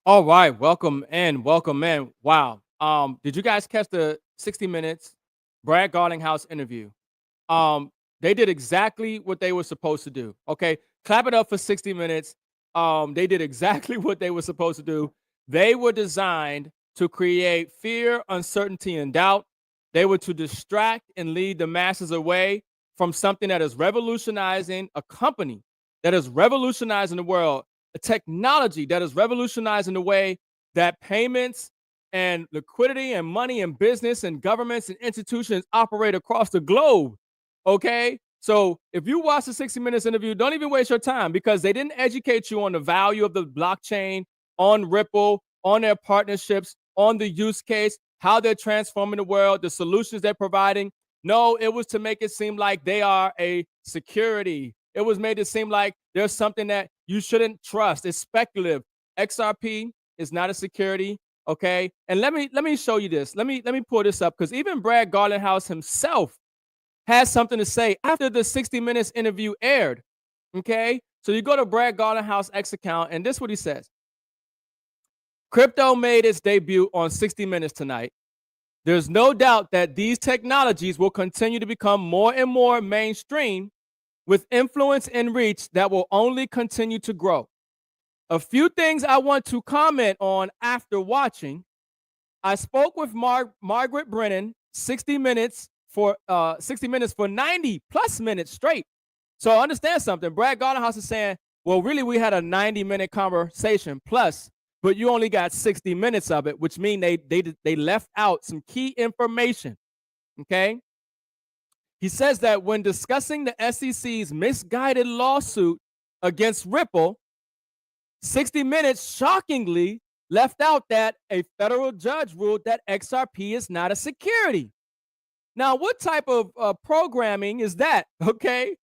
All right, welcome in, welcome in. Wow. Did you guys catch the 60 Minutes Brad Garlinghouse interview? Um, they did exactly what they were supposed to do. Okay, clap it up for 60 Minutes. They did exactly what they were supposed to do. They were designed to create fear, uncertainty, and doubt. They were to distract and lead the masses away from something that is revolutionizing a company that is revolutionizing the world, a technology that is revolutionizing the way that payments and liquidity and money and business and governments and institutions operate across the globe. Okay. So if you watch the 60 Minutes interview, don't even waste your time because they didn't educate you on the value of the blockchain, on Ripple, on their partnerships, on the use case, how they're transforming the world, the solutions they're providing. No, it was to make it seem like they are a security. It was made to seem like there's something that you shouldn't trust. It's speculative. XRP is not a security. Okay. And let me show you this. Let me pull this up because even Brad Garlinghouse himself has something to say after the 60 Minutes interview aired. Okay. So you go to Brad Garlinghouse X account, and this is what he says. Crypto made its debut on 60 Minutes tonight. There's no doubt that these technologies will continue to become more and more mainstream with influence and reach that will only continue to grow. A few things I want to comment on after watching. I spoke with Margaret Brennan 60 minutes for 90 plus minutes straight. So understand something. Brad Garlinghouse is saying, well, really, we had a 90-minute conversation plus, but you only got 60 minutes of it, which means they left out some key information. Okay. He says that when discussing the SEC's misguided lawsuit against Ripple, 60 Minutes shockingly left out that a federal judge ruled that XRP is not a security. Now, what type of programming is that? Okay,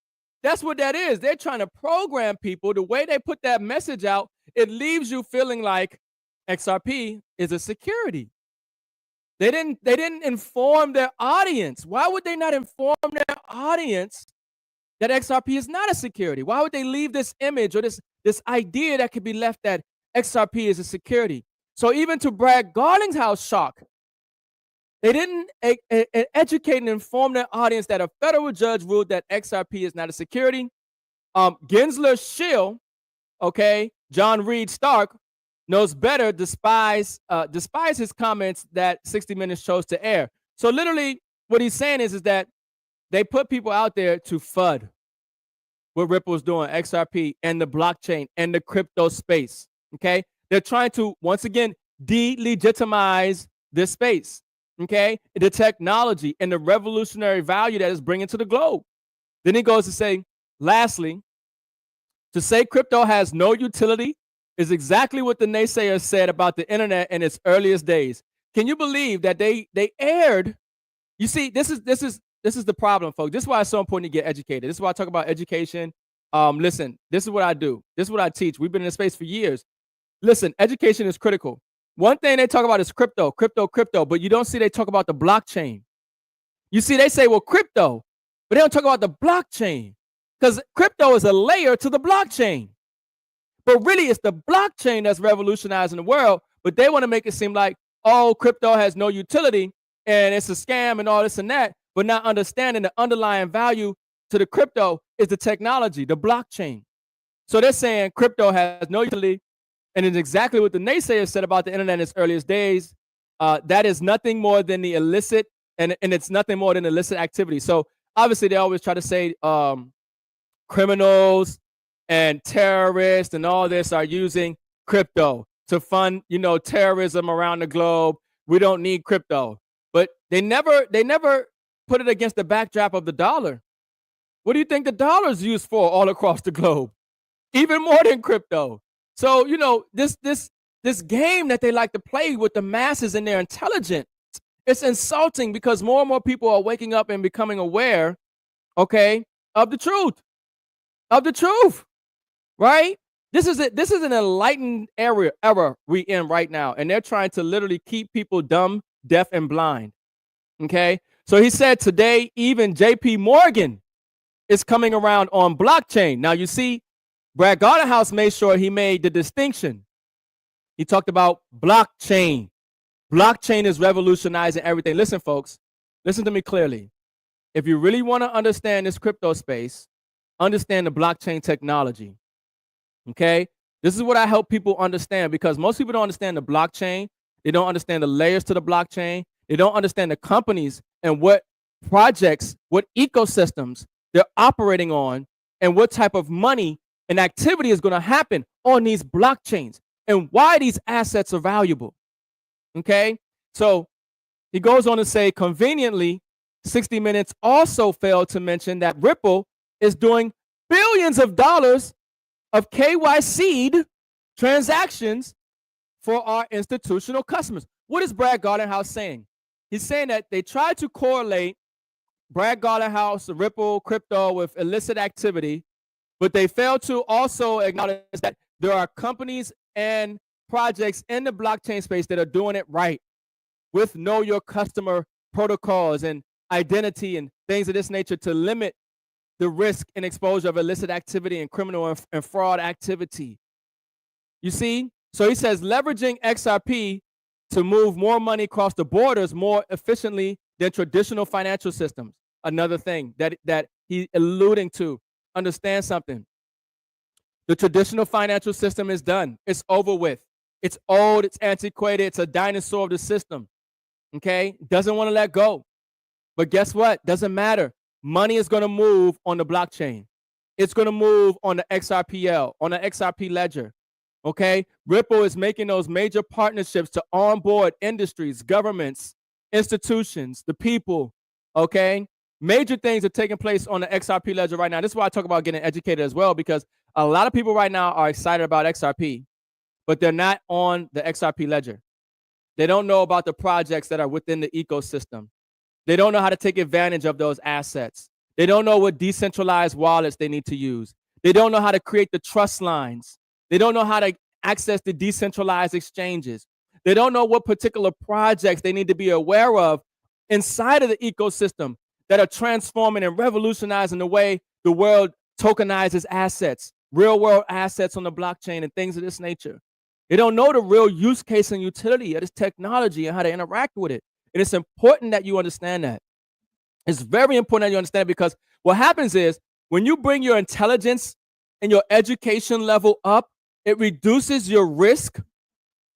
that's what that is. They're trying to program people. The way they put that message out, it leaves you feeling like XRP is a security. They didn't inform their audience. Why would they not inform their audience that XRP is not a security? Why would they leave this image or this idea that could be left that XRP is a security? So even to Brad Garlinghouse shock, they didn't educate and inform their audience that a federal judge ruled that XRP is not a security. Gensler Schill, okay, John Reed Stark, knows better despise his comments that 60 Minutes chose to air. So literally what he's saying is that they put people out there to FUD what Ripple's doing, XRP and the blockchain and the crypto space. Okay. They're trying to, once again, delegitimize this space. Okay. The technology and the revolutionary value that is bringing to the globe. Then he goes to say, lastly, to say crypto has no utility is exactly what the naysayers said about the internet in its earliest days. Can you believe that they aired? You see, this is the problem, folks. This is why it's so important to get educated. This is why I talk about education. Listen, this is what I do. This is what I teach. We've been in this space for years. Listen, education is critical. One thing they talk about is crypto, but you don't see they talk about the blockchain. You see, they say, well, crypto, but they don't talk about the blockchain because crypto is a layer to the blockchain. But really, it's the blockchain that's revolutionizing the world. But they want to make it seem like, oh, crypto has no utility and it's a scam and all this and that, but not understanding the underlying value to the crypto is the technology, the blockchain. So they're saying crypto has no utility, and it's exactly what the naysayers said about the internet in its earliest days. That is nothing more than the illicit, and it's nothing more than illicit activity. So obviously, they always try to say criminals and terrorists and all this are using crypto to fund, terrorism around the globe. We don't need crypto, but they never put it against the backdrop of the dollar. What do you think the dollar is used for all across the globe? Even more than crypto. So, this game that they like to play with the masses and their intelligence, it's insulting because more and more people are waking up and becoming aware, okay, of the truth. Right? This is an enlightened era we in right now, and they're trying to literally keep people dumb, deaf, and blind. Okay, so he said today even JP Morgan is coming around on blockchain. Now you see, Brad Garlinghouse made sure he made the distinction. He talked about blockchain. Blockchain is revolutionizing everything. Listen, folks, listen to me clearly. If you really want to understand this crypto space, understand the blockchain technology. Okay? This is what I help people understand, because most people don't understand the blockchain. They don't understand the layers to the blockchain. They don't understand the companies and what projects, what ecosystems they're operating on, and what type of money and activity is going to happen on these blockchains and why these assets are valuable. Okay? So he goes on to say, conveniently, 60 Minutes also failed to mention that Ripple is doing billions of dollars of KYC'd transactions for our institutional customers. What is Brad Garlinghouse saying? He's saying that they tried to correlate Brad Garlinghouse, Ripple, crypto with illicit activity, but they failed to also acknowledge that there are companies and projects in the blockchain space that are doing it right with know your customer protocols and identity and things of this nature to limit the risk and exposure of illicit activity and criminal and fraud activity. You see? So he says leveraging XRP to move more money across the borders more efficiently than traditional financial systems. Another thing that he's alluding to. Understand something. The traditional financial system is done. It's over with. It's old. It's antiquated. It's a dinosaur of the system. Okay? Doesn't want to let go. But guess what? Doesn't matter. Money is going to move on the blockchain. It's going to move on the XRPL, on the XRP Ledger. Okay? Ripple is making those major partnerships to onboard industries, governments, institutions, the people. Okay? Major things are taking place on the XRP Ledger right now. This is why I talk about getting educated as well, because a lot of people right now are excited about XRP, but they're not on the XRP Ledger. They don't know about the projects that are within the ecosystem. They don't know how to take advantage of those assets. They don't know what decentralized wallets they need to use. They don't know how to create the trust lines. They don't know how to access the decentralized exchanges. They don't know what particular projects they need to be aware of inside of the ecosystem that are transforming and revolutionizing the way the world tokenizes assets, real world assets on the blockchain and things of this nature. They don't know the real use case and utility of this technology and how to interact with it. And it's important that you understand that. It's very important that you understand, because what happens is when you bring your intelligence and your education level up, it reduces your risk.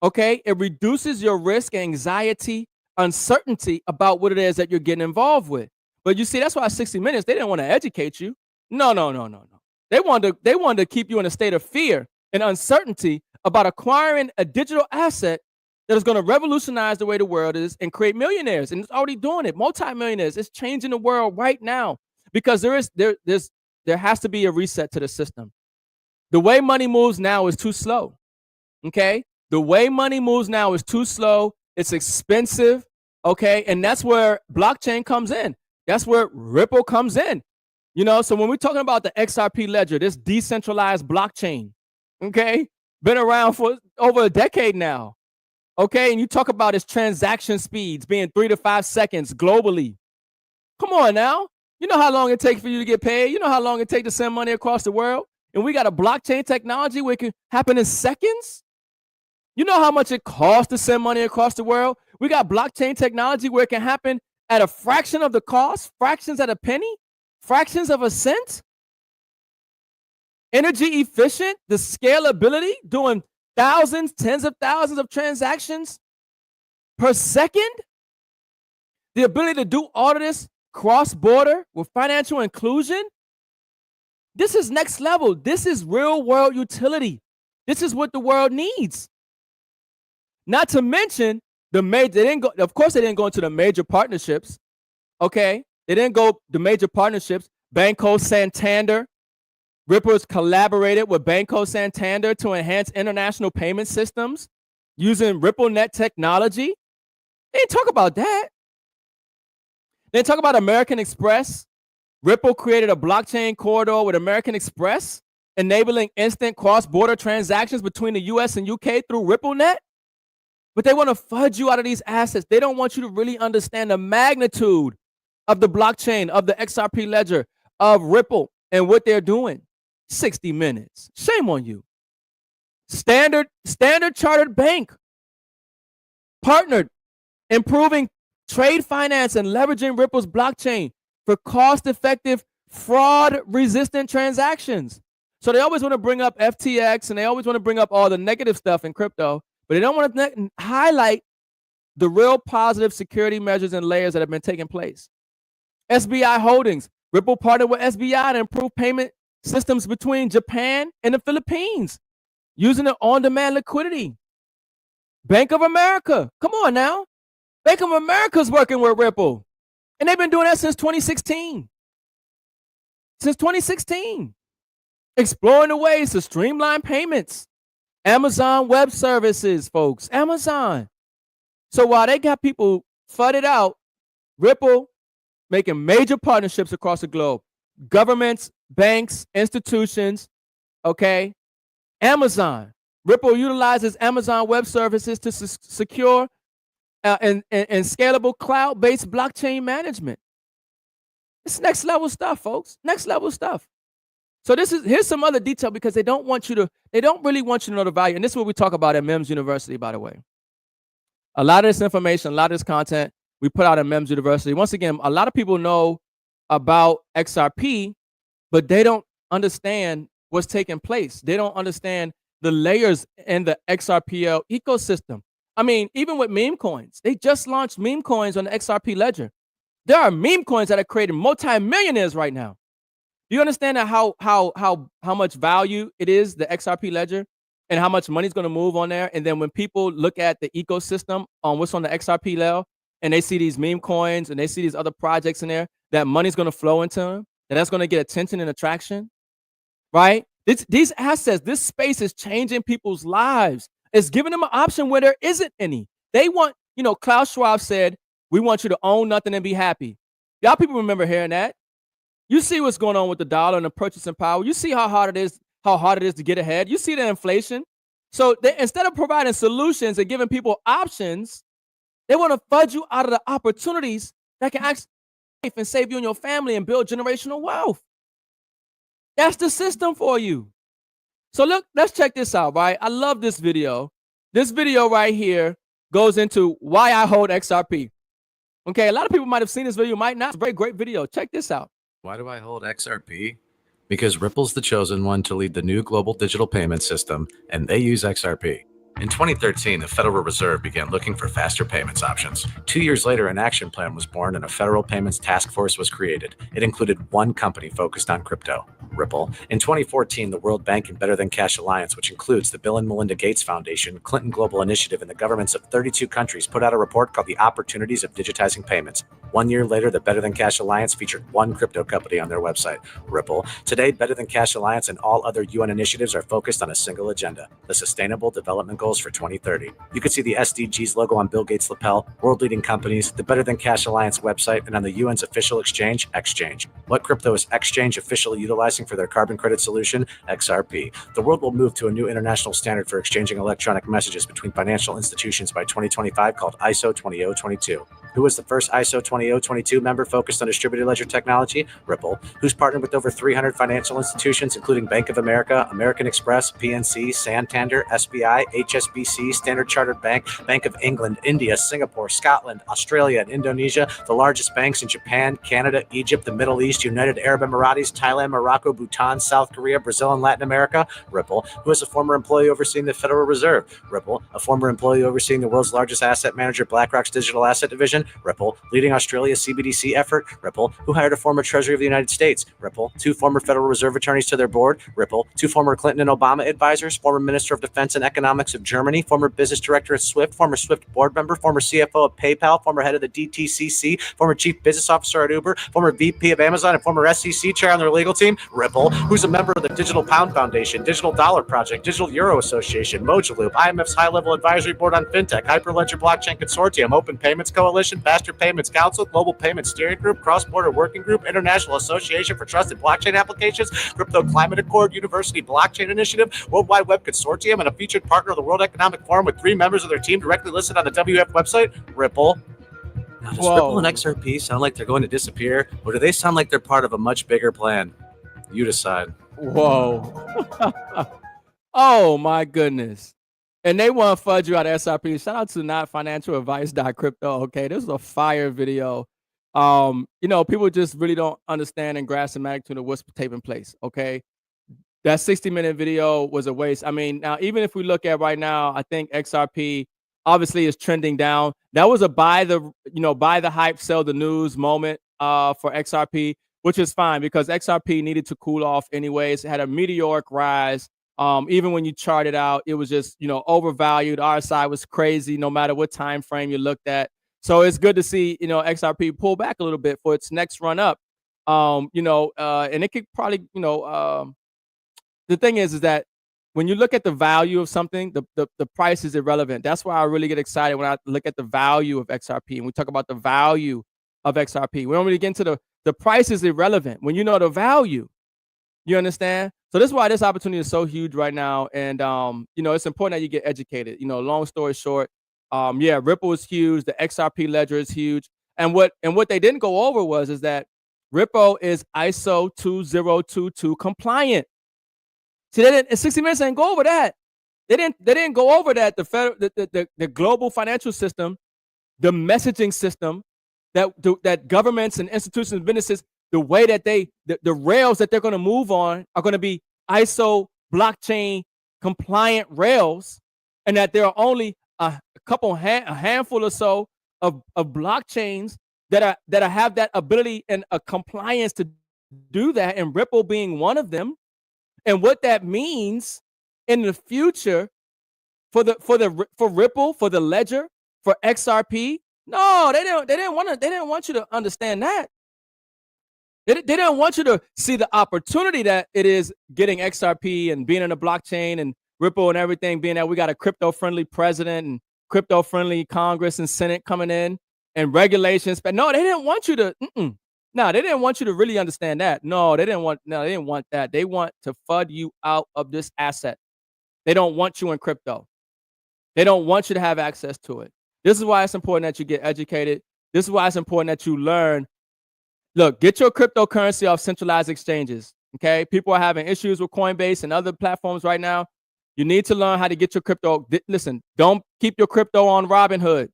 Okay? It reduces your risk, anxiety, uncertainty about what it is that you're getting involved with. But you see, that's why 60 Minutes, they didn't want to educate you. No. They wanted to keep you in a state of fear and uncertainty about acquiring a digital asset that is going to revolutionize the way the world is and create millionaires. And it's already doing it. Multi-millionaires. It's changing the world right now, because there has to be a reset to the system. The way money moves now is too slow. Okay? The way money moves now is too slow. It's expensive. Okay? And that's where blockchain comes in. That's where Ripple comes in. You know, so when we're talking about the XRP Ledger, this decentralized blockchain, okay, been around for over a decade now. Okay, and you talk about its transaction speeds being 3 to 5 seconds globally. Come on now. You know how long it takes for you to get paid? You know how long it takes to send money across the world? And we got a blockchain technology where it can happen in seconds? You know how much it costs to send money across the world? We got blockchain technology where it can happen at a fraction of the cost, fractions at a penny, fractions of a cent. Energy efficient, the scalability, doing thousands, tens of thousands of transactions per second. The ability to do all of this cross-border with financial inclusion. This is next level. This is real world utility. This is what the world needs. Not to mention of course they didn't go into the major partnerships. Okay. They didn't go the major partnerships. Banco Santander. Ripple has collaborated with Banco Santander to enhance international payment systems using RippleNet technology. They didn't talk about that. They didn't talk about American Express. Ripple created a blockchain corridor with American Express, enabling instant cross-border transactions between the US and UK through RippleNet. But they want to fudge you out of these assets. They don't want you to really understand the magnitude of the blockchain, of the XRP Ledger, of Ripple, and what they're doing. 60 Minutes. Shame on you. Standard Chartered Bank partnered, improving trade finance and leveraging Ripple's blockchain for cost-effective, fraud-resistant transactions. So they always want to bring up FTX and they always want to bring up all the negative stuff in crypto, but they don't want to highlight the real positive security measures and layers that have been taking place. SBI Holdings, Ripple partnered with SBI to improve payment systems between Japan and the Philippines, using the on-demand liquidity. Bank of America, come on now. Bank of America's working with Ripple, and they've been doing that since 2016. Since 2016. Exploring the ways to streamline payments. Amazon Web Services, folks. Amazon. So while they got people flooded out, Ripple making major partnerships across the globe. Governments, banks, institutions, okay? Amazon. Ripple utilizes Amazon Web Services to secure and scalable cloud-based blockchain management. It's next level stuff, folks. Next level stuff. So here's some other detail because they don't really want you to know the value. And this is what we talk about at M.I.M.S University, by the way. A lot of this information, a lot of this content we put out at M.I.M.S University. Once again, a lot of people know about XRP, but they don't understand what's taking place. They don't understand the layers in the XRPL ecosystem. I mean, even with meme coins, they just launched meme coins on the XRP Ledger. There are meme coins that are creating multi-millionaires right now. Do you understand that how much value it is, the XRP Ledger, and how much money is going to move on there? And then when people look at the ecosystem on what's on the XRP Ledger, and they see these meme coins and they see these other projects in there, that money's going to flow into them, and that's going to get attention and attraction, right? These assets, this space is changing people's lives. It's giving them an option where there isn't any. They want, Klaus Schwab said, we want you to own nothing and be happy. Y'all people remember hearing that. You see what's going on with the dollar and the purchasing power. You see how hard it is to get ahead. You see the inflation. So instead of providing solutions and giving people options, they want to fudge you out of the opportunities that can actually and save you and your family and build generational wealth. That's the system for you. So look, let's check this out, right? I love this video. This video right here goes into why I hold XRP. Okay, a lot of people might have seen this video, might not. It's a very great video. Check this out. Why do I hold XRP? Because Ripple's the chosen one to lead the new global digital payment system, and they use XRP. In 2013, the Federal Reserve began looking for faster payments options. 2 years later, an action plan was born and a federal payments task force was created. It included one company focused on crypto, Ripple. In 2014, the World Bank and Better Than Cash Alliance, which includes the Bill and Melinda Gates Foundation, Clinton Global Initiative, and the governments of 32 countries, put out a report called The Opportunities of Digitizing Payments. 1 year later, the Better Than Cash Alliance featured one crypto company on their website, Ripple. Today, Better Than Cash Alliance and all other UN initiatives are focused on a single agenda, the Sustainable Development Goals for 2030. You can see the SDGs logo on Bill Gates' lapel, world-leading companies, the Better Than Cash Alliance website, and on the UN's official exchange, Exchange. What crypto is Exchange officially utilizing for their carbon credit solution? XRP. The world will move to a new international standard for exchanging electronic messages between financial institutions by 2025 called ISO 20022. Who was the first ISO 20022 member focused on distributed ledger technology? Ripple. Who's partnered with over 300 financial institutions, including Bank of America, American Express, PNC, Santander, SBI, HSBC, Standard Chartered Bank, Bank of England, India, Singapore, Scotland, Australia, and Indonesia, the largest banks in Japan, Canada, Egypt, the Middle East, United Arab Emirates, Thailand, Morocco, Bhutan, South Korea, Brazil, and Latin America? Ripple. Who is a former employee overseeing the Federal Reserve? Ripple. A former employee overseeing the world's largest asset manager, BlackRock's digital asset division? Ripple. Leading Australia's CBDC effort? Ripple. Who hired a former Treasury of the United States? Ripple. 2 former Federal Reserve attorneys to their board? Ripple. 2 former Clinton and Obama advisors? Former Minister of Defense and Economics of Germany? Former business director at Swift? Former Swift board member? Former CFO of PayPal? Former head of the DTCC? Former chief business officer at Uber? Former VP of Amazon and former SEC chair on their legal team? Ripple. Who's a member of the Digital Pound Foundation, Digital Dollar Project, Digital Euro Association, Mojaloop, IMF's high-level advisory board on fintech, Hyperledger Blockchain Consortium, Open Payments Coalition, Faster Payments Council, Global Payments Steering Group, Cross-Border Working Group, International Association for Trusted Blockchain Applications, Crypto Climate Accord, University Blockchain Initiative, Worldwide Web Consortium, and a featured partner of the World Economic Forum with 3 members of their team directly listed on the WF website? Ripple. Now, does Ripple and XRP sound like they're going to disappear, or do they sound like they're part of a much bigger plan? You decide. Whoa. Oh my goodness. And they want to fudge you out of SRP. Shout out to notfinancialadvice.crypto. Okay, this is a fire video. People just really don't understand and grasp the magnitude of what's taking place. Okay, that 60-minute video was a waste. I mean, now even if we look at right now, I think XRP obviously is trending down. That was a buy the hype, sell the news moment for XRP, which is fine because XRP needed to cool off anyways. It had a meteoric rise. Even when you chart it out, it was just overvalued. RSI was crazy no matter what time frame you looked at. So it's good to see XRP pull back a little bit for its next run up. And it could probably the thing is that when you look at the value of something, the price is irrelevant. That's why I really get excited when I look at the value of XRP and we talk about the value of XRP. We don't really get into the price is irrelevant when you know the value. You understand? So this is why this opportunity is so huge right now. And it's important that you get educated. Long story short, Ripple is huge. The XRP Ledger is huge. And what they didn't go over is that Ripple is ISO 2022 compliant. See, they didn't. 60 Minutes didn't go over that. They didn't go over that. The global financial system, the messaging system, that governments and institutions and businesses, the way that the rails that they're going to move on are going to be ISO blockchain compliant rails, and that there are only a handful or so of blockchains that have that ability and a compliance to do that, and Ripple being one of them. And what that means in the future for Ripple, for the Ledger, for XRP. No, they didn't want you to understand that. They didn't want you to see the opportunity that it is getting XRP and being in the blockchain and Ripple and everything, being that we got a crypto-friendly president and crypto-friendly Congress and Senate coming in and regulations. But no, they didn't want you to. No, they didn't want you to really understand that. No, they didn't want that. They want to FUD you out of this asset. They don't want you in crypto. They don't want you to have access to it. This is why it's important that you get educated. This is why it's important that you learn. Look, get your cryptocurrency off centralized exchanges. Okay, people are having issues with Coinbase and other platforms right now. You need to learn how to get your crypto. Listen, don't keep your crypto on Robinhood.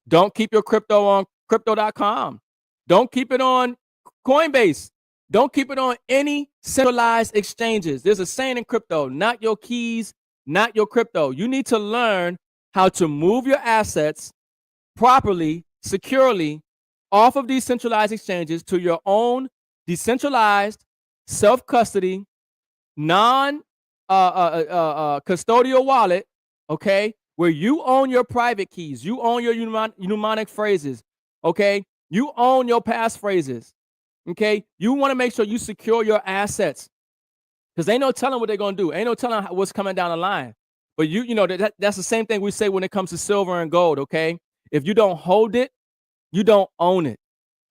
Don't keep your crypto on crypto.com. Don't keep it on Coinbase. Don't keep it on any centralized exchanges. There's a saying in crypto, not your keys, not your crypto. You need to learn how to move your assets properly, securely off of these centralized exchanges to your own decentralized, self-custody, non-custodial wallet, okay, where you own your private keys, you own your mnemonic phrases, okay? You own your passphrases, okay? You want to make sure you secure your assets because ain't no telling what they're going to do. Ain't no telling what's coming down the line. But that's the same thing we say when it comes to silver and gold, okay? If you don't hold it, you don't own it,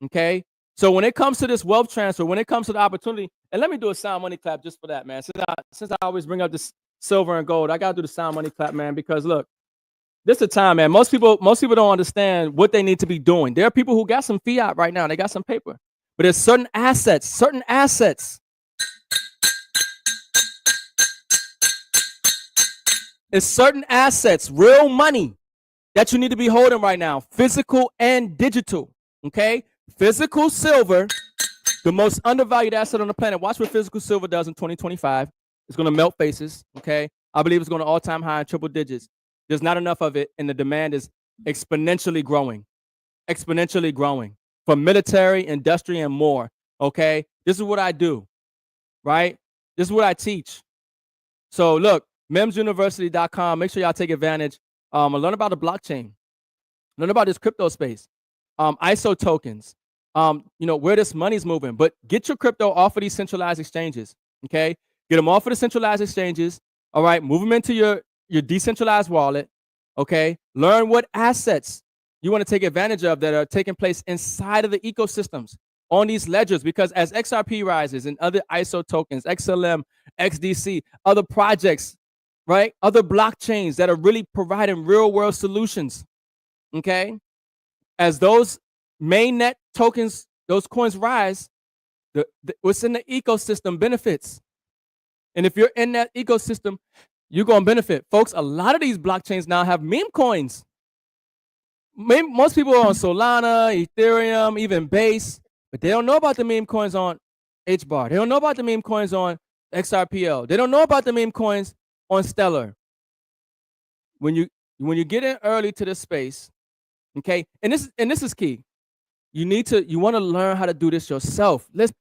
okay? So when it comes to this wealth transfer, when it comes to the opportunity, and let me do a sound money clap just for that, man. Since I always bring up this silver and gold, I got to do the sound money clap, man, because look, this is the time, man. Most people don't understand what they need to be doing. There are people who got some fiat right now. They got some paper. But there's certain assets. It's certain assets, real money that you need to be holding right now, physical and digital, okay? Physical silver, the most undervalued asset on the planet. Watch what physical silver does in 2025. It's going to melt faces, okay? I believe it's going to all-time high in triple digits. There's not enough of it, and the demand is exponentially growing for military, industry, and more, okay? This is what I do, right? This is what I teach. So look, memsuniversity.com. Make sure y'all take advantage. Learn about the blockchain. Learn about this crypto space. ISO tokens. Where this money's moving. But get your crypto off of these centralized exchanges, okay? Get them off of the centralized exchanges, all right? Move them into your decentralized wallet, okay? Learn what assets you want to take advantage of that are taking place inside of the ecosystems on these ledgers, because as XRP rises and other ISO tokens, XLM, XDC, other projects, right? Other blockchains that are really providing real world solutions, okay? As those mainnet tokens, those coins rise, what's in the ecosystem benefits. And if you're in that ecosystem, You're going to benefit. Folks, a lot of these blockchains now have meme coins. Most people are on Solana, Ethereum, even Base, but they don't know about the meme coins on HBAR. They don't know about the meme coins on XRPL. They don't know about the meme coins on Stellar. When you get in early to this space, okay, and this is key. You want to learn how to do this yourself. The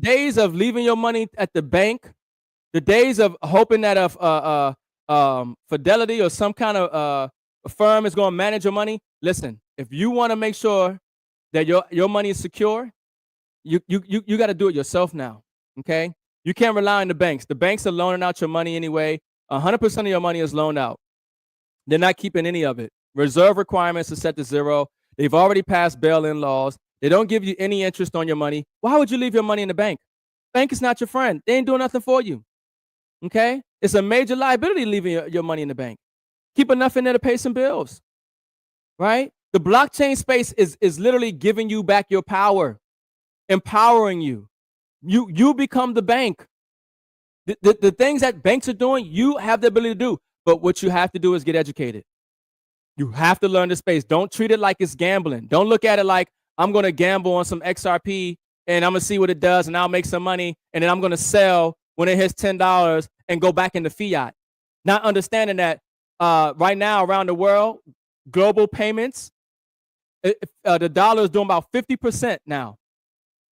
days of leaving your money at the bank, the days of hoping that Fidelity or some kind of a firm is going to manage your money. Listen, if you want to make sure that your money is secure, you got to do it yourself now. Okay, you can't rely on the banks. The banks are loaning out your money anyway. 100% of your money is loaned out. They're not keeping any of it. Reserve requirements are set to 0. They've already passed bail-in laws. They don't give you any interest on your money. Why would you leave your money in the bank? Bank is not your friend. They ain't doing nothing for you. Okay, it's a major liability leaving your money in the bank. Keep enough in there to pay some bills, right? The blockchain space is literally giving you back your power, empowering you. You become the bank. The things that banks are doing, you have the ability to do. But what you have to do is get educated. You have to learn the space. Don't treat it like it's gambling. Don't look at it like I'm going to gamble on some XRP and I'm going to see what it does and I'll make some money and then I'm going to sell when it hits $10 and go back into fiat. Not understanding that right now around the world, global payments, the dollar is doing about 50% now.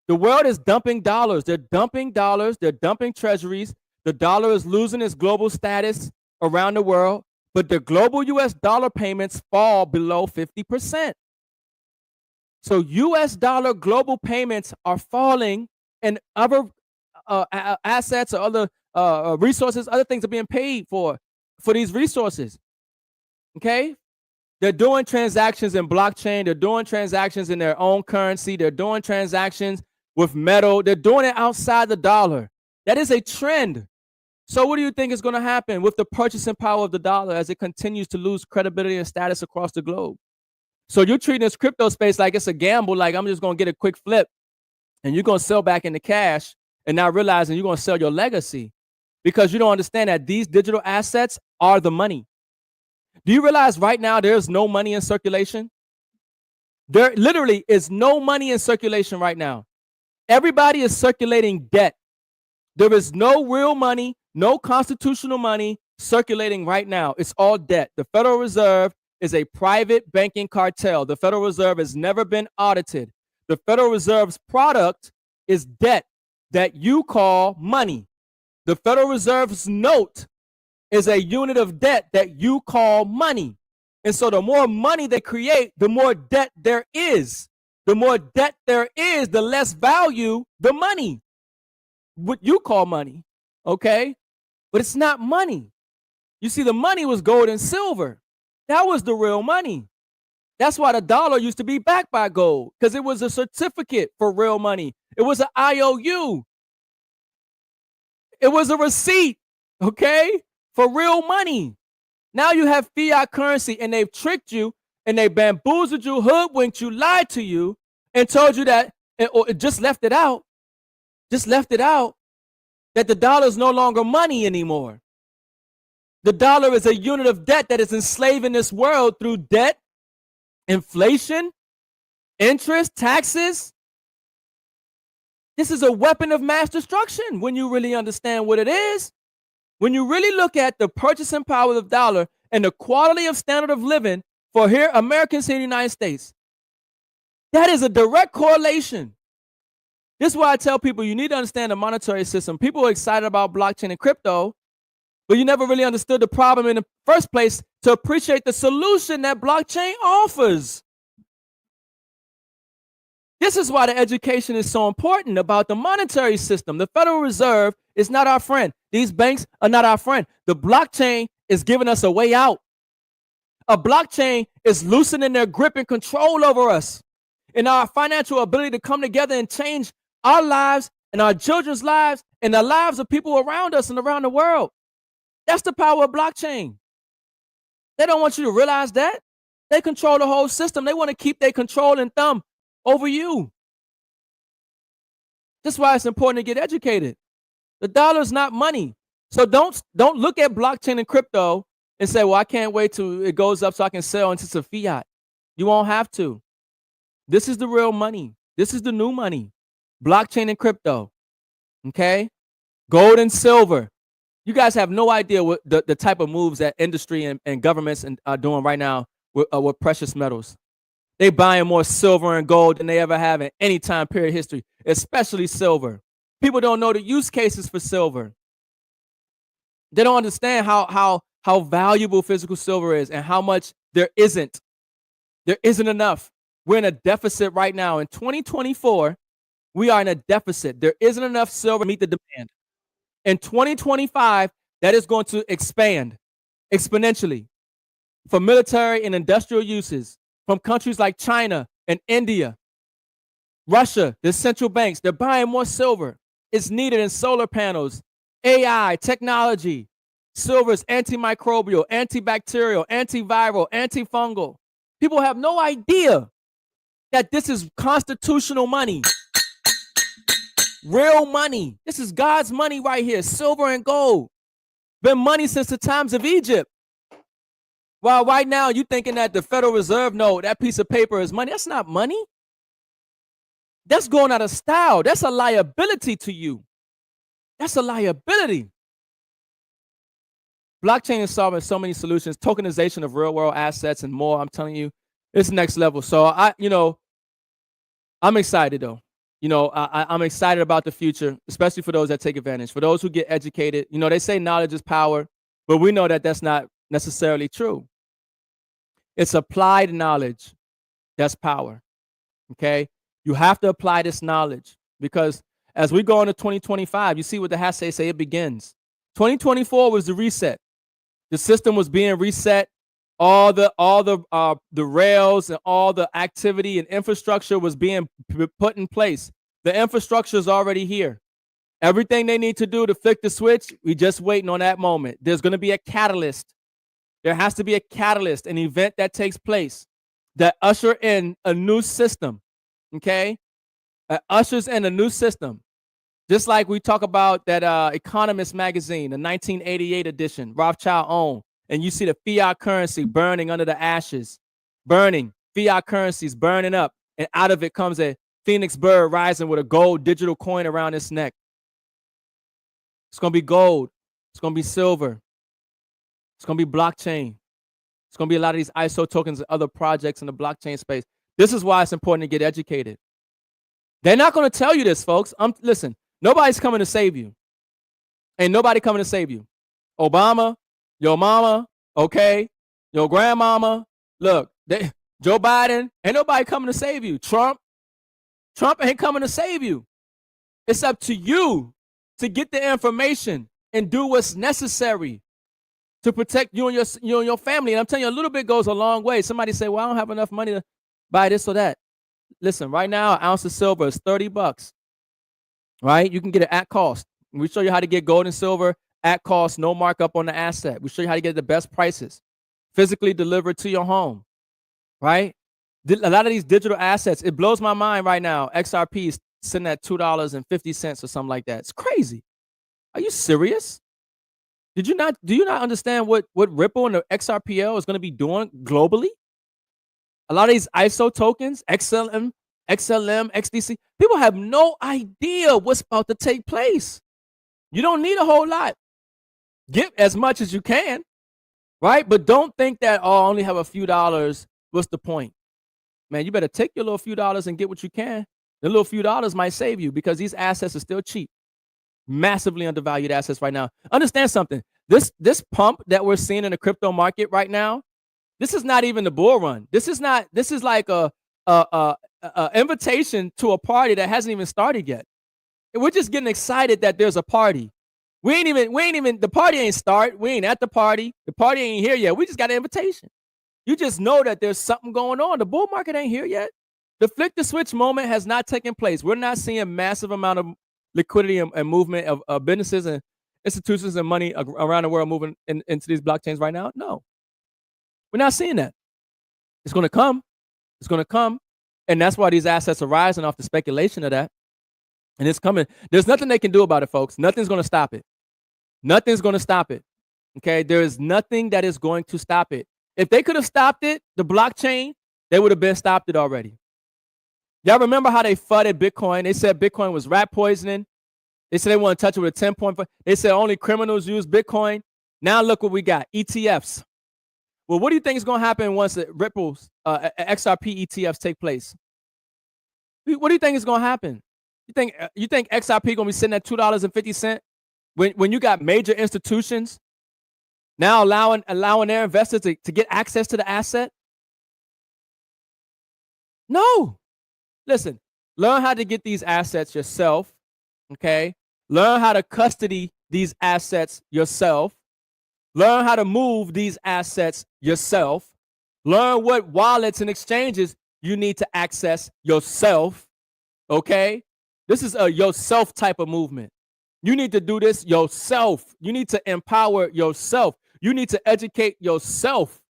The world is dumping dollars. They're dumping dollars. They're dumping treasuries. The dollar is losing its global status around the world, but the global US dollar payments fall below 50%. So US dollar global payments are falling and other assets or other resources, other things are being paid for these resources. Okay? They're doing transactions in blockchain. They're doing transactions in their own currency. They're doing transactions with metal. They're doing it outside the dollar. That is a trend. So what do you think is going to happen with the purchasing power of the dollar as it continues to lose credibility and status across the globe? So you're treating this crypto space like it's a gamble, like I'm just going to get a quick flip and you're going to sell back into cash and not realizing you're going to sell your legacy because you don't understand that these digital assets are the money. Do you realize right now there's no money in circulation? There literally is no money in circulation right now. Everybody is circulating debt. There is no real money, no constitutional money circulating right now. It's all debt. The Federal Reserve is a private banking cartel. The Federal Reserve has never been audited. The Federal Reserve's product is debt that you call money. The Federal Reserve's note is a unit of debt that you call money. And so the more money they create, the more debt there is. The more debt there is, the less value the money. What you call money, okay? But it's not money. You see, the money was gold and silver. That was the real money. That's why the dollar used to be backed by gold, because it was a certificate for real money. It was an IOU. It was a receipt, okay, for real money. Now you have fiat currency, and they've tricked you, and they bamboozled you, hoodwinked you, lied to you, and told you that, or just left it out, that the dollar is no longer money anymore. The dollar is a unit of debt that is enslaving this world through debt, inflation, interest, taxes. This is a weapon of mass destruction when you really understand what it is. When you really look at the purchasing power of the dollar and the quality of standard of living for here Americans here in the United States, that is a direct correlation. This is why I tell people you need to understand the monetary system. People are excited about blockchain and crypto, but you never really understood the problem in the first place to appreciate the solution that blockchain offers. This is why the education is so important about the monetary system. The Federal Reserve is not our friend. These banks are not our friend. The blockchain is giving us a way out. A blockchain is loosening their grip and control over us and our financial ability to come together and change our lives and our children's lives and the lives of people around us and around the world. That's the power of blockchain. They don't want you to realize that. They control the whole system. They want to keep their control and thumb over you. That's why it's important to get educated. The dollar is not money. So don't look at blockchain and crypto and say, well, I can't wait till it goes up so I can sell into some fiat. You won't have to. This is the real money. This is the new money. Blockchain and crypto. Okay? Gold and silver. You guys have no idea what the type of moves that industry and governments are doing right now with precious metals. They buying more silver and gold than they ever have in any time period history, especially silver. People don't know the use cases for silver. They don't understand how valuable physical silver is and how much there isn't. There isn't enough. We're in a deficit right now. In 2024, we are in a deficit. There isn't enough silver to meet the demand. In 2025, that is going to expand exponentially for military and industrial uses from countries like China and India, Russia. The central banks, they're buying more silver. It's needed in solar panels, AI, technology. Silver is antimicrobial, antibacterial, antiviral, antifungal. People have no idea that this is constitutional money. Real money. This is God's money right here. Silver and gold. Been money since the times of Egypt. While right now you thinking that the Federal Reserve note, that piece of paper is money. That's not money. That's going out of style. That's a liability to you. That's a liability. Blockchain is solving so many solutions, tokenization of real world assets and more. I'm telling you, it's next level. So I'm excited though. I'm excited about the future, especially for those that take advantage, for those who get educated. They say knowledge is power, but we know that that's not necessarily true. It's applied knowledge that's power. Okay. You have to apply this knowledge because as we go into 2025, you see what the hashtags say, it begins. 2024 was the reset. The system was being reset. All the rails and all the activity and infrastructure was being put in place. The infrastructure is already here. Everything they need to do to flick the switch, we just waiting on that moment. There's going to be a catalyst. There has to be a catalyst, an event that takes place that usher in a new system. Okay, that ushers in a new system. Just like we talk about that Economist magazine, the 1988 edition, Rothschild owned. And you see the fiat currency burning under the ashes, burning, fiat currencies burning up. And out of it comes a phoenix bird rising with a gold digital coin around its neck. It's going to be gold. It's going to be silver. It's going to be blockchain. It's going to be a lot of these ISO tokens and other projects in the blockchain space. This is why it's important to get educated. They're not going to tell you this, folks. Listen, nobody's coming to save you. Ain't nobody coming to save you. Obama, your mama, okay, your grandmama. Look, Joe Biden, ain't nobody coming to save you. Trump ain't coming to save you. It's up to you to get the information and do what's necessary to protect you and your family. And I'm telling you, a little bit goes a long way. Somebody say, well, I don't have enough money to buy this or that. Listen, right now, an ounce of silver is $30. Right? You can get it at cost. We show you how to get gold and silver at cost, no markup on the asset. We show you how to get the best prices, physically delivered to your home, right? A lot of these digital assets, it blows my mind right now. XRP is sitting at $2.50 or something like that. It's crazy. Are you serious? Do you not understand what Ripple and the XRPL is going to be doing globally? A lot of these ISO tokens, XLM, XDC, people have no idea what's about to take place. You don't need a whole lot. Get as much as you can, right? But don't think that, I only have a few dollars. What's the point? Man, you better take your little few dollars and get what you can. The little few dollars might save you because these assets are still cheap. Massively undervalued assets right now. Understand something. This pump that we're seeing in the crypto market right now, this is not even the bull run. This is like a invitation to a party that hasn't even started yet. And we're just getting excited that there's a party. We ain't even, the party ain't start. We ain't at the party. The party ain't here yet. We just got an invitation. You just know that there's something going on. The bull market ain't here yet. The flick the switch moment has not taken place. We're not seeing massive amount of liquidity and movement of businesses and institutions and money around the world moving into these blockchains right now. No, we're not seeing that. It's going to come. It's going to come. And that's why these assets are rising off the speculation of that. And it's coming. There's nothing they can do about it, folks. Nothing's going to stop it. Nothing's going to stop it. Okay, there is nothing that is going to stop it. If they could have stopped it, the blockchain, they would have been stopped it already. Y'all remember how they flooded Bitcoin? They said Bitcoin was rat poisoning. They said they want to touch it with a 10-point. They said only criminals use Bitcoin. Now look what we got, ETFs. Well, what do you think is going to happen once Ripple's XRP ETFs take place? What do you think is going to happen? You think XRP going to be sitting at $2.50 when you got major institutions now allowing their investors to get access to the asset? No. Listen, learn how to get these assets yourself, okay? Learn how to custody these assets yourself. Learn how to move these assets yourself. Learn what wallets and exchanges you need to access yourself, okay? This is a yourself type of movement. You need to do this yourself. You need to empower yourself. You need to educate yourself.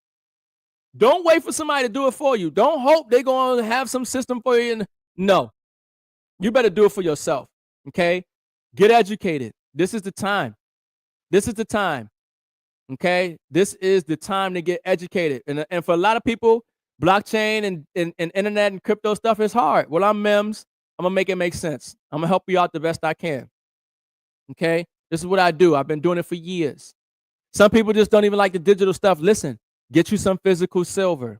Don't wait for somebody to do it for you. Don't hope they're going to have some system for you. No, you better do it for yourself, okay? Get educated. This is the time. This is the time, okay? This is the time to get educated. And for a lot of people, blockchain and internet and crypto stuff is hard. Well, I'm M.I.M.S. I'm going to make it make sense. I'm going to help you out the best I can, okay? This is what I do. I've been doing it for years. Some people just don't even like the digital stuff. Listen, get you some physical silver.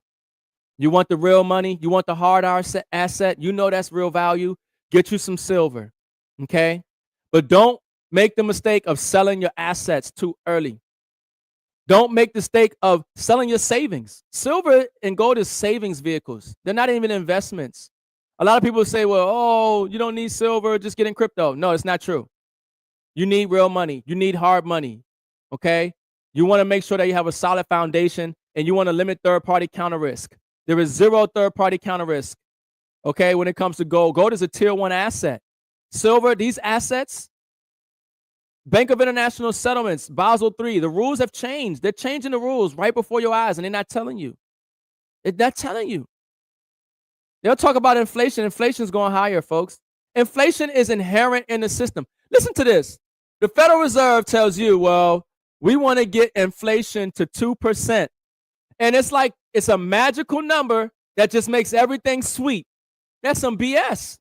You want the real money? You want the hard asset? You know that's real value. Get you some silver, okay? But don't make the mistake of selling your assets too early. Don't make the mistake of selling your savings. Silver and gold is savings vehicles. They're not even investments. A lot of people say, well, oh, you don't need silver, just get in crypto. No, it's not true. You need real money. You need hard money, okay? You want to make sure that you have a solid foundation, and you want to limit third-party counter risk. There is zero third-party counter risk, okay, when it comes to gold. Gold is a tier 1 asset. Silver, these assets, Bank of International Settlements, Basel III, the rules have changed. They're changing the rules right before your eyes, and they're not telling you. They're not telling you. They'll talk about inflation. Inflation's going higher, folks. Inflation is inherent in the system. Listen to this. The Federal Reserve tells you, well, we want to get inflation to 2%. And it's like it's a magical number that just makes everything sweet. That's some BS.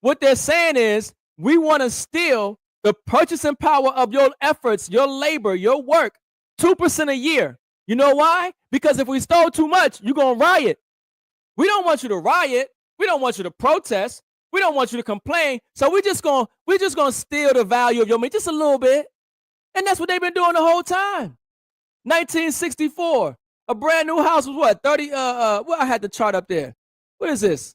What they're saying is we want to steal the purchasing power of your efforts, your labor, your work, 2% a year. You know why? Because if we stole too much, you're going to riot. We don't want you to riot. We don't want you to protest. We don't want you to complain. So we're just going to steal the value of your money just a little bit. And that's what they've been doing the whole time. 1964, a brand new house was what? 30, well, I had the chart up there. What is this?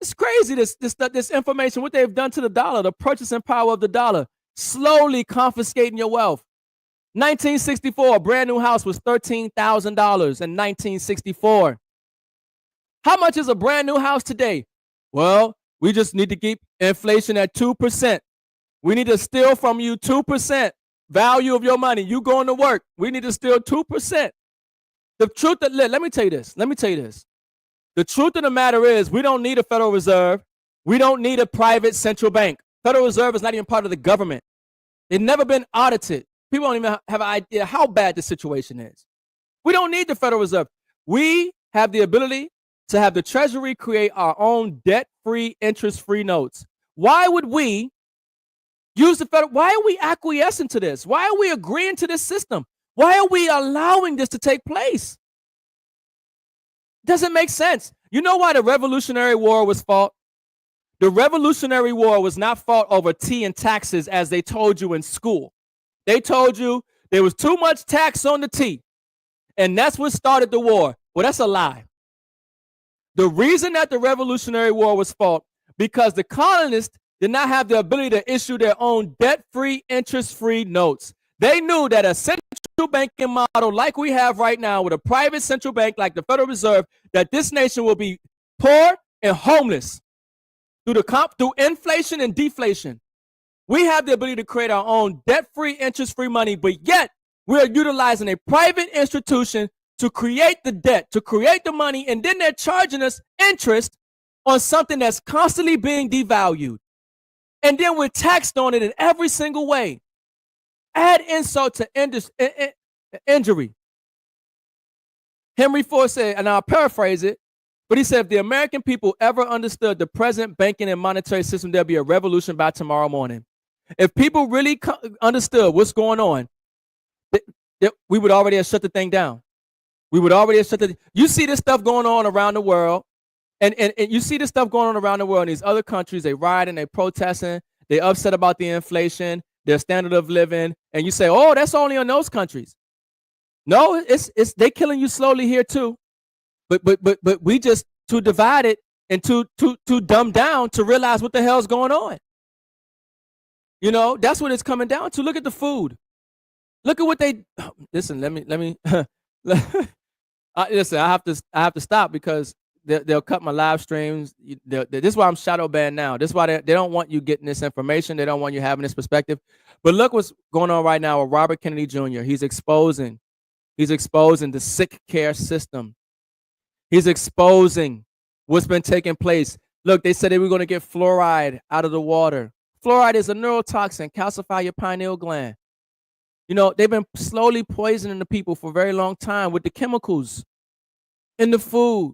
It's crazy, this information, what they've done to the dollar, the purchasing power of the dollar, slowly confiscating your wealth. 1964, a brand new house was $13,000 in 1964. How much is a brand new house today? Well, we just need to keep inflation at 2%. We need to steal from you 2% value of your money. You going to work. We need to steal 2%. The truth that, let me tell you this. The truth of the matter is we don't need a Federal Reserve. We don't need a private central bank. Federal Reserve is not even part of the government. They've never been audited. People don't even have an idea how bad the situation is. We don't need the Federal Reserve. We have the ability to have the Treasury create our own debt-free, interest-free notes. Why would we use the Federal? Why are we acquiescing to this? Why are we agreeing to this system? Why are we allowing this to take place? Doesn't make sense. You know why the Revolutionary War was fought? The Revolutionary War was not fought over tea and taxes as they told you in school. They told you there was too much tax on the tea, and that's what started the war. Well, that's a lie. The reason that the Revolutionary War was fought because the colonists did not have the ability to issue their own debt-free, interest-free notes. They knew that a central banking model like we have right now with a private central bank like the Federal Reserve, that this nation will be poor and homeless through inflation and deflation. We have the ability to create our own debt-free, interest-free money, but yet we're utilizing a private institution to create the debt, to create the money, and then they're charging us interest on something that's constantly being devalued. And then we're taxed on it in every single way. Add insult to injury. Henry Ford said, and I'll paraphrase it, but he said, if the American people ever understood the present banking and monetary system, there'll be a revolution by tomorrow morning. If people really understood what's going on, we would already have shut the thing down. We would already have shut the. You see this stuff going on around the world, and you see this stuff going on around the world in these other countries. They rioting, they protesting, they upset about the inflation, their standard of living, and you say, oh, that's only in those countries. No, it's they killing you slowly here too, but we just too divided and too dumbed down to realize what the hell's going on. You know, that's what it's coming down to. Look at the food. Look at what they. Listen, let me. Listen, I have to stop because they'll cut my live streams. This is why I'm shadow banned now. This is why they don't want you getting this information. They don't want you having this perspective. But look what's going on right now with Robert Kennedy Jr. He's exposing the sick care system. He's exposing what's been taking place. Look, they said they were going to get fluoride out of the water. Fluoride is a neurotoxin, calcify your pineal gland. You know, they've been slowly poisoning the people for a very long time with the chemicals in the food,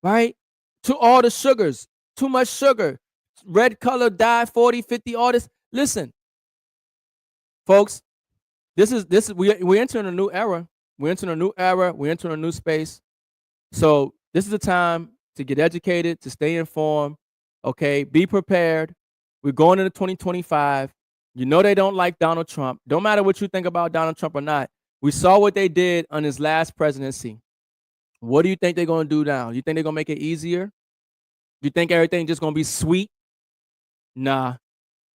right? To all the sugars, too much sugar, red color dye, 40, 50, all this. Listen, folks, we're entering a new era. We're entering a new era. We're entering a new space. So this is the time to get educated, to stay informed, okay? Be prepared. We're going into 2025. You know they don't like Donald Trump. Don't matter what you think about Donald Trump or not. We saw what they did on his last presidency. What do you think they're going to do now? You think they're going to make it easier? You think everything's just going to be sweet? Nah.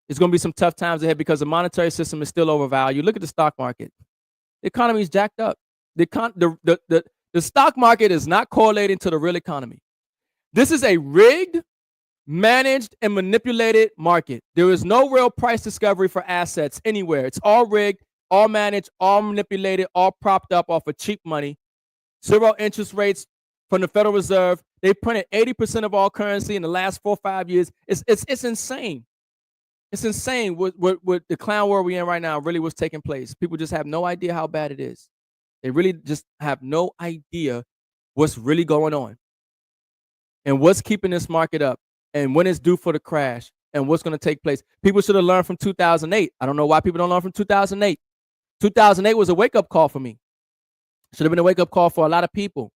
It's going to be some tough times ahead because the monetary system is still overvalued. Look at the stock market. The economy is jacked up. The stock market is not correlating to the real economy. This is a rigged, managed, and manipulated market. There is no real price discovery for assets anywhere. It's all rigged, all managed, all manipulated, all propped up off of cheap money. Zero interest rates from the Federal Reserve. They printed 80% of all currency in the last 4 or 5 years. It's insane. It's insane what the clown world we're in right now really was taking place. People just have no idea how bad it is. They really just have no idea what's really going on and what's keeping this market up and when it's due for the crash and what's going to take place. People should have learned from 2008. I don't know why people don't learn from 2008. 2008 was a wake-up call for me. Should have been a wake-up call for a lot of people.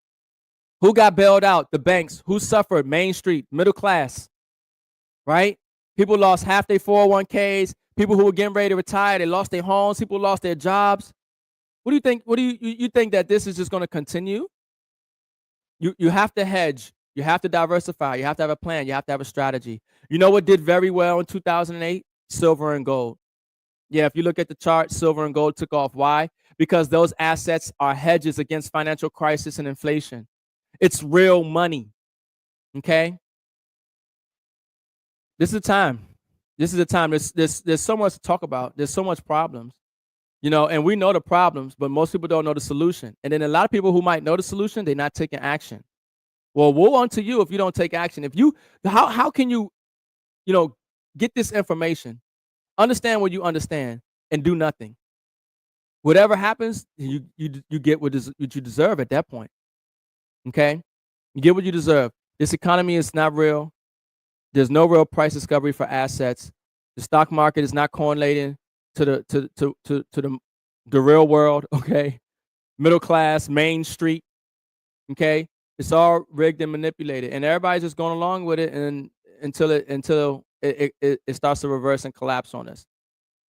Who got bailed out? The banks. Who suffered? Main Street, middle class, right? People lost half their 401ks. People who were getting ready to retire, they lost their homes. People lost their jobs. What do you think? What do you think that this is just going to continue? You have to hedge. You have to diversify. You have to have a plan. You have to have a strategy. You know what did very well in 2008? Silver and gold. Yeah, if you look at the chart, silver and gold took off. Why? Because those assets are hedges against financial crisis and inflation. It's real money. Okay? This is the time. This is the time. There's so much to talk about. There's so much problems. You know, and we know the problems, but most people don't know the solution. And then a lot of people who might know the solution, they're not taking action. Well, woe unto you if you don't take action. If you, how can you, get this information, understand what you understand, and do nothing? Whatever happens, you get what you deserve at that point. Okay, you get what you deserve. This economy is not real. There's no real price discovery for assets. The stock market is not correlating to the real world. Okay, middle class, Main Street. Okay, it's all rigged and manipulated, and everybody's just going along with it, and until it starts to reverse and collapse on us.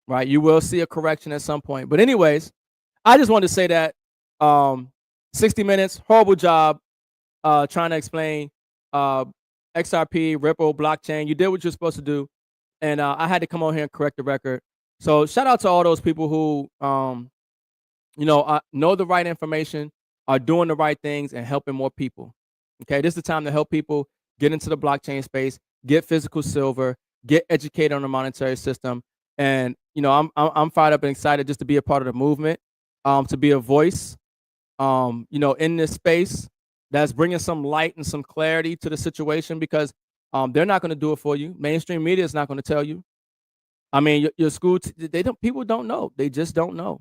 Right, you will see a correction at some point. But anyways, I just wanted to say that 60 minutes, horrible job trying to explain XRP, Ripple, blockchain. You did what you're supposed to do, and I had to come on here and correct the record. So shout out to all those people who know the right information, are doing the right things, and helping more people. Okay, this is the time to help people get into the blockchain space, get physical silver, get educated on the monetary system. And I'm fired up and excited just to be a part of the movement, to be a voice, in this space that's bringing some light and some clarity to the situation, because they're not going to do it for you. Mainstream media is not going to tell you. I mean, your school, they don't, people don't know. They just don't know.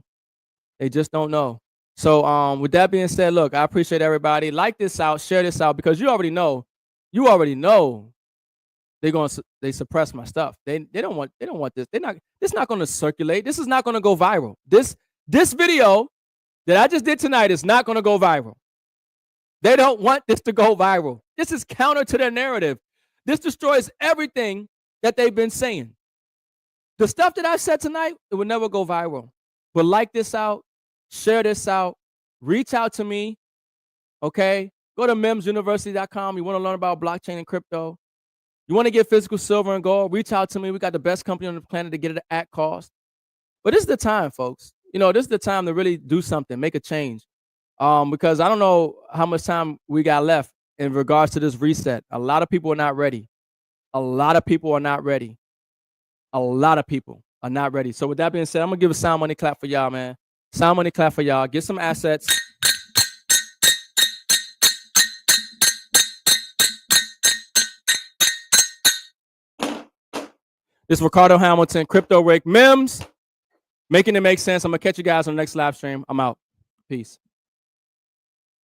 They just don't know. So with that being said, look, I appreciate everybody. Like this out, share this out, because you already know they suppress my stuff. They don't want this. This not gonna circulate. This is not gonna go viral. This video that I just did tonight is not gonna go viral. They don't want this to go viral. This is counter to their narrative. This destroys everything that they've been saying. The stuff that I said tonight, it would never go viral. But like this out, share this out, reach out to me, okay? Go to memsuniversity.com. You want to learn about blockchain and crypto. You want to get physical silver and gold, reach out to me. We got the best company on the planet to get it at cost. But this is the time, folks. You know, this is the time to really do something, make a change. Because I don't know how much time we got left in regards to this reset. A lot of people are not ready. A lot of people are not ready. A lot of people are not ready. So with that being said, I'm gonna give a sound money clap for y'all, man. Sound money clap for y'all. Get some assets. This is Ricardo Hamilton, Crypto Rick, M.I.M.S, making it make sense. I'm gonna catch you guys on the next live stream. I'm out. Peace.